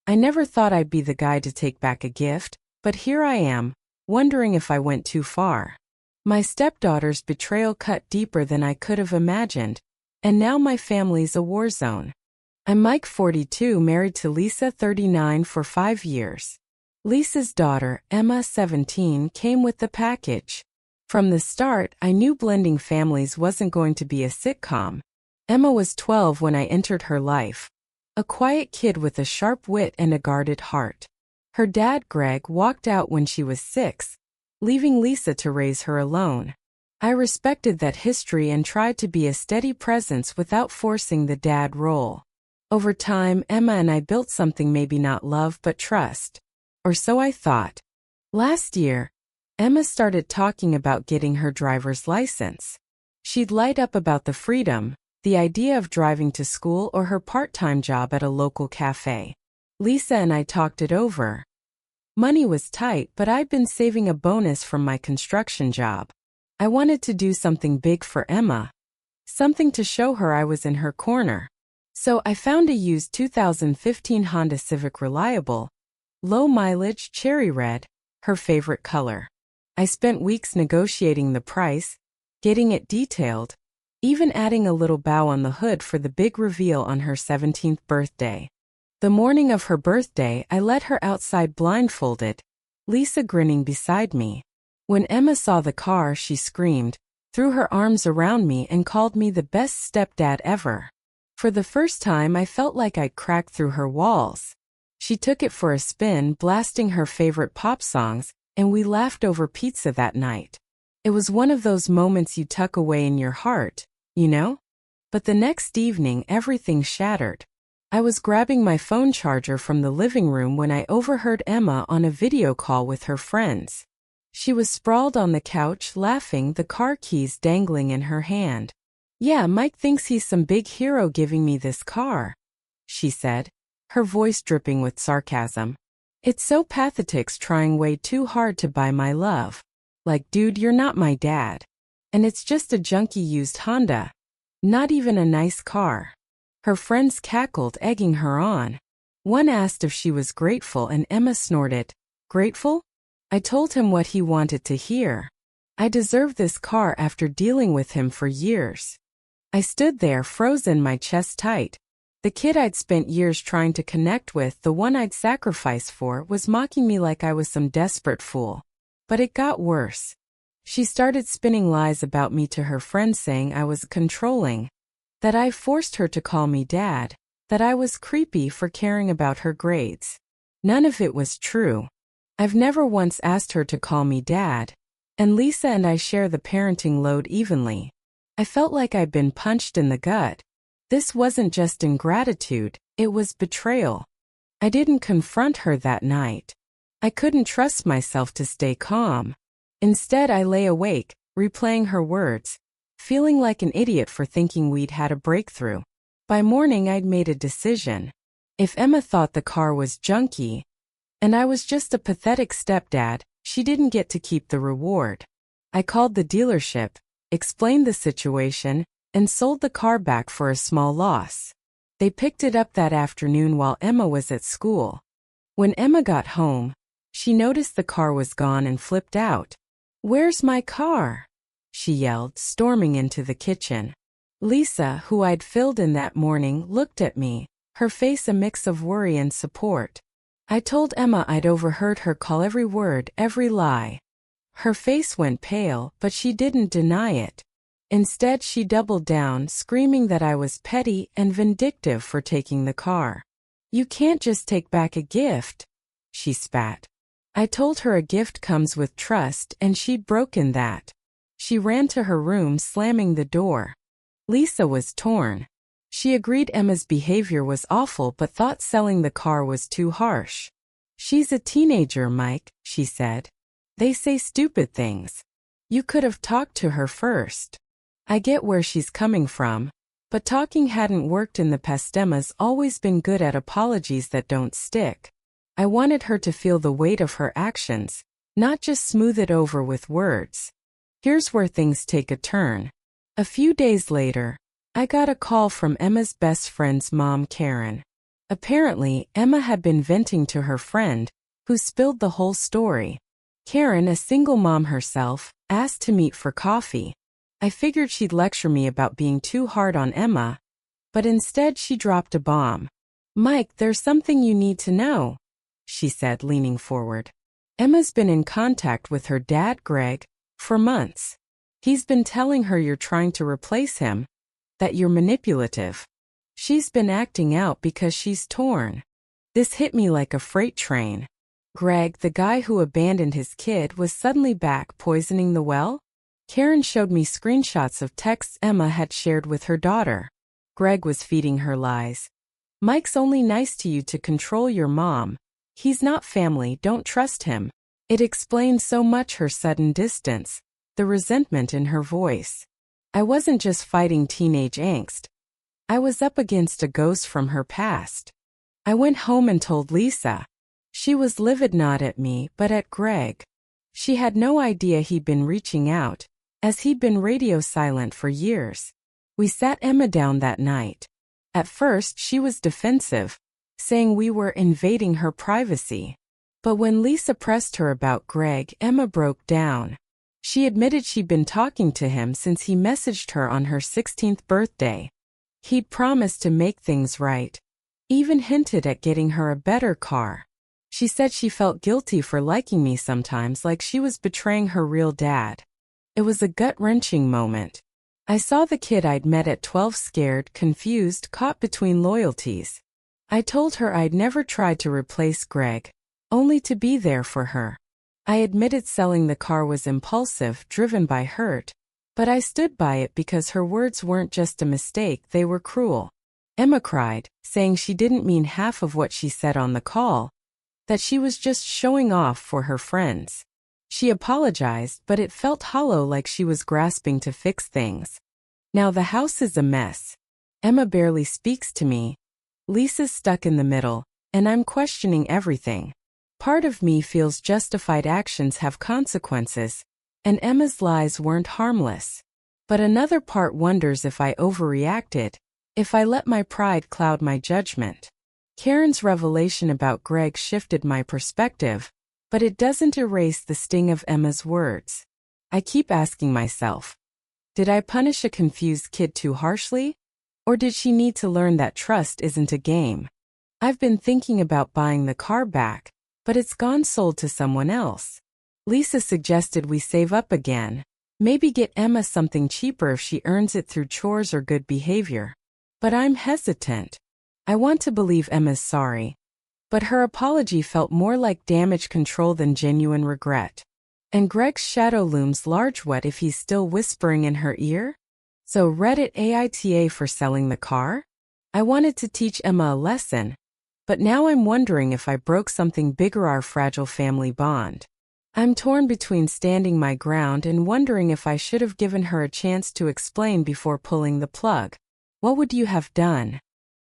I never thought I'd be the guy to take back a gift, but here I am, wondering if I went too far. My stepdaughter's betrayal cut deeper than I could have imagined, and now my family's a war zone. I'm Mike, 42, married to Lisa, 39, for 5 years. Lisa's daughter, Emma, 17, came with the package. From the start, I knew blending families wasn't going to be a sitcom. Emma was 12 when I entered her life. A quiet kid with a sharp wit and a guarded heart. Her dad, Greg, walked out when she was 6, leaving Lisa to raise her alone. I respected that history and tried to be a steady presence without forcing the dad role. Over time, Emma and I built something, maybe not love but trust. Or so I thought. Last year, Emma started talking about getting her driver's license. She'd light up about the freedom, the idea of driving to school or her part-time job at a local cafe. Lisa and I talked it over. Money was tight, but I'd been saving a bonus from my construction job. I wanted to do something big for Emma. Something to show her I was in her corner. So I found a used 2015 Honda Civic Reliable, low mileage, cherry red, her favorite color. I spent weeks negotiating the price, getting it detailed, even adding a little bow on the hood for the big reveal on her 17th birthday. The morning of her birthday, I let her outside blindfolded, Lisa grinning beside me. When Emma saw the car, she screamed, threw her arms around me and called me the best stepdad ever. For the first time, I felt like I'd cracked through her walls. She took it for a spin, blasting her favorite pop songs, and we laughed over pizza that night. It was one of those moments you tuck away in your heart, you know? But the next evening, everything shattered. I was grabbing my phone charger from the living room when I overheard Emma on a video call with her friends. She was sprawled on the couch, laughing, the car keys dangling in her hand. "Yeah, Mike thinks he's some big hero giving me this car," she said, her voice dripping with sarcasm. "It's so pathetic's trying way too hard to buy my love. Like, dude, you're not my dad. And it's just a junky used Honda. Not even a nice car." Her friends cackled, egging her on. One asked if she was grateful and Emma snorted, "Grateful?" I told him what he wanted to hear. I deserved this car after dealing with him for years. I stood there, frozen, my chest tight. The kid I'd spent years trying to connect with, the one I'd sacrificed for, was mocking me like I was some desperate fool. But it got worse. She started spinning lies about me to her friends, saying I was controlling, that I forced her to call me dad, that I was creepy for caring about her grades. None of it was true. I've never once asked her to call me dad, and Lisa and I share the parenting load evenly. I felt like I'd been punched in the gut. This wasn't just ingratitude, it was betrayal. I didn't confront her that night. I couldn't trust myself to stay calm. Instead, I lay awake, replaying her words, feeling like an idiot for thinking we'd had a breakthrough. By morning, I'd made a decision. If Emma thought the car was junky, and I was just a pathetic stepdad, she didn't get to keep the reward. I called the dealership, explained the situation, and sold the car back for a small loss. They picked it up that afternoon while Emma was at school. When Emma got home, she noticed the car was gone and flipped out. "Where's my car?" she yelled, storming into the kitchen. Lisa, who I'd filled in that morning, looked at me, her face a mix of worry and support. I told Emma I'd overheard her call every word, every lie. Her face went pale, but she didn't deny it. Instead, she doubled down, screaming that I was petty and vindictive for taking the car. "You can't just take back a gift," she spat. I told her a gift comes with trust, and she'd broken that. She ran to her room, slamming the door. Lisa was torn. She agreed Emma's behavior was awful but thought selling the car was too harsh. "She's a teenager, Mike," she said. "They say stupid things. You could have talked to her first." I get where she's coming from, but talking hadn't worked in the past. Emma's always been good at apologies that don't stick. I wanted her to feel the weight of her actions, not just smooth it over with words. Here's where things take a turn. A few days later, I got a call from Emma's best friend's mom, Karen. Apparently, Emma had been venting to her friend, who spilled the whole story. Karen, a single mom herself, asked to meet for coffee. I figured she'd lecture me about being too hard on Emma, but instead she dropped a bomb. "Mike, there's something you need to know," she said, leaning forward. "Emma's been in contact with her dad, Greg, for months. He's been telling her you're trying to replace him, that you're manipulative. She's been acting out because she's torn." This hit me like a freight train. Greg, the guy who abandoned his kid, was suddenly back poisoning the well? Karen showed me screenshots of texts Emma had shared with her daughter. Greg was feeding her lies. "Mike's only nice to you to control your mom. He's not family, don't trust him." It explained so much, her sudden distance, the resentment in her voice. I wasn't just fighting teenage angst. I was up against a ghost from her past. I went home and told Lisa. She was livid, not at me, but at Greg. She had no idea he'd been reaching out, as he'd been radio silent for years. We sat Emma down that night. At first, she was defensive, saying we were invading her privacy. But when Lisa pressed her about Greg, Emma broke down. She admitted she'd been talking to him since he messaged her on her 16th birthday. He'd promised to make things right, even hinted at getting her a better car. She said she felt guilty for liking me sometimes, like she was betraying her real dad. It was a gut-wrenching moment. I saw the kid I'd met at 12, scared, confused, caught between loyalties. I told her I'd never tried to replace Greg, only to be there for her. I admitted selling the car was impulsive, driven by hurt, but I stood by it because her words weren't just a mistake, they were cruel. Emma cried, saying she didn't mean half of what she said on the call, that she was just showing off for her friends. She apologized, but it felt hollow, like she was grasping to fix things. Now the house is a mess. Emma barely speaks to me. Lisa's stuck in the middle, and I'm questioning everything. Part of me feels justified actions have consequences, and Emma's lies weren't harmless. But another part wonders if I overreacted, if I let my pride cloud my judgment. Karen's revelation about Greg shifted my perspective, but it doesn't erase the sting of Emma's words. I keep asking myself, did I punish a confused kid too harshly? Or did she need to learn that trust isn't a game? I've been thinking about buying the car back, but it's gone sold to someone else. Lisa suggested we save up again, maybe get Emma something cheaper if she earns it through chores or good behavior. But I'm hesitant. I want to believe Emma's sorry, but her apology felt more like damage control than genuine regret. And Greg's shadow looms large. What if he's still whispering in her ear? So Reddit AITA for selling the car? I wanted to teach Emma a lesson, but now I'm wondering if I broke something bigger, our fragile family bond. I'm torn between standing my ground and wondering if I should have given her a chance to explain before pulling the plug. What would you have done?